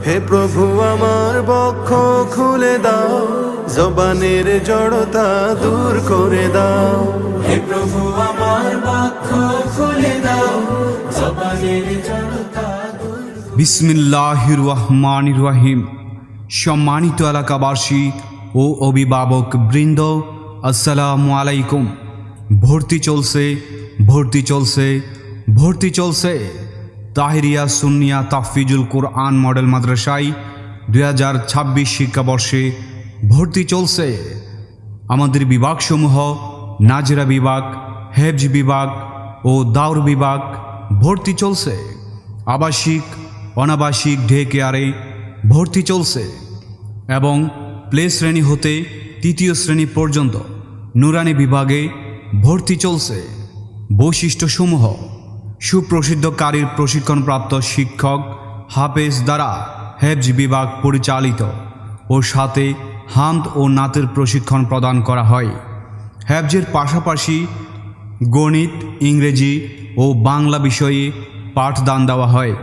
হে প্রভু আমার বক্ষ খুলে দাও, জবানের জড়তা দূর করে দাও। হে প্রভু আমার বক্ষ খুলে দাও, জবানের জড়তা দূর। বিসমিল্লাহির রহমানির রহিম। সম্মানিত এলাকাবাসী ও অভিভাবক বৃন্দ, আসসালামু আলাইকুম। ভর্তি চলছে, ভর্তি চলছে, ভর্তি চলছে। তাহিরিয়া সুন্নিয়া তাহফিজুল কোরআন মডেল মাদ্রাসায় 2026 শিক্ষাবর্ষে ভর্তি চলছে। আমাদের বিভাগসমূহ নাজরা বিভাগ, হেফজ বিভাগ ও দাওর বিভাগ ভর্তি চলছে। আবাসিক অনাবাসিক ডে কেয়ারে ভর্তি চলছে এবং প্লে শ্রেণী হতে তৃতীয় শ্রেণী পর্যন্ত নুরানি বিভাগে ভর্তি চলছে। বৈশিষ্ট্যসমূহ: সুপ্রসিদ্ধ কারির প্রশিক্ষণপ্রাপ্ত শিক্ষক হাফেজ দ্বারা হেফজ বিভাগ পরিচালিত ও সাথে হামদ ও নাতের প্রশিক্ষণ প্রদান করা হয়। হেফজের পাশাপাশি গণিত, ইংরেজি ও বাংলা বিষয়ে পাঠদান দেওয়া হয়।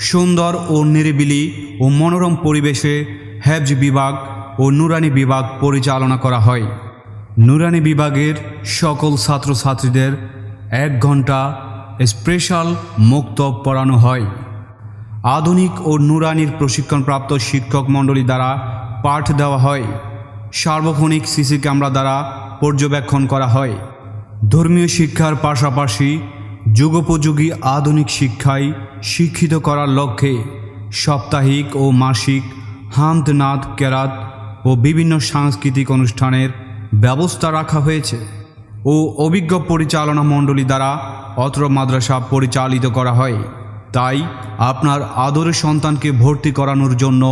সুন্দর ও নিরিবিলি ও মনোরম পরিবেশে হেফজ বিভাগ ও নুরানি বিভাগ পরিচালনা করা হয়। নুরানি বিভাগের সকল ছাত্রছাত্রীদের 1 ঘন্টা স্পেশাল মুক্তব পড়ানো হয়। আধুনিক ও নুরানির প্রশিক্ষণপ্রাপ্ত শিক্ষক মণ্ডলী দ্বারা পাঠ দেওয়া হয়। সার্বক্ষণিক সিসি ক্যামেরা দ্বারা পর্যবেক্ষণ করা হয়। ধর্মীয় শিক্ষার পাশাপাশি যুগোপযোগী আধুনিক শিক্ষায় শিক্ষিত করার লক্ষ্যে সাপ্তাহিক ও মাসিক হামদ, নাত, কেরাত ও বিভিন্ন সাংস্কৃতিক অনুষ্ঠানের ব্যবস্থা রাখা হয়েছে ও অভিজ্ঞ পরিচালনা মণ্ডলী দ্বারা অত্র মাদ্রাসা পরিচালিত করা হয়। তাই আপনার আদরের সন্তানকে ভর্তি করানোর জন্য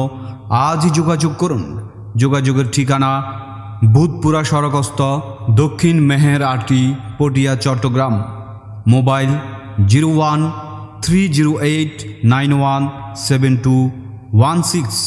আজই যোগাযোগ করুন। যোগাযোগের ঠিকানা: বুধপুরা সড়কস্থ, দক্ষিণ মেহের আটি, পটিয়া, চট্টগ্রাম। মোবাইল 013089172116।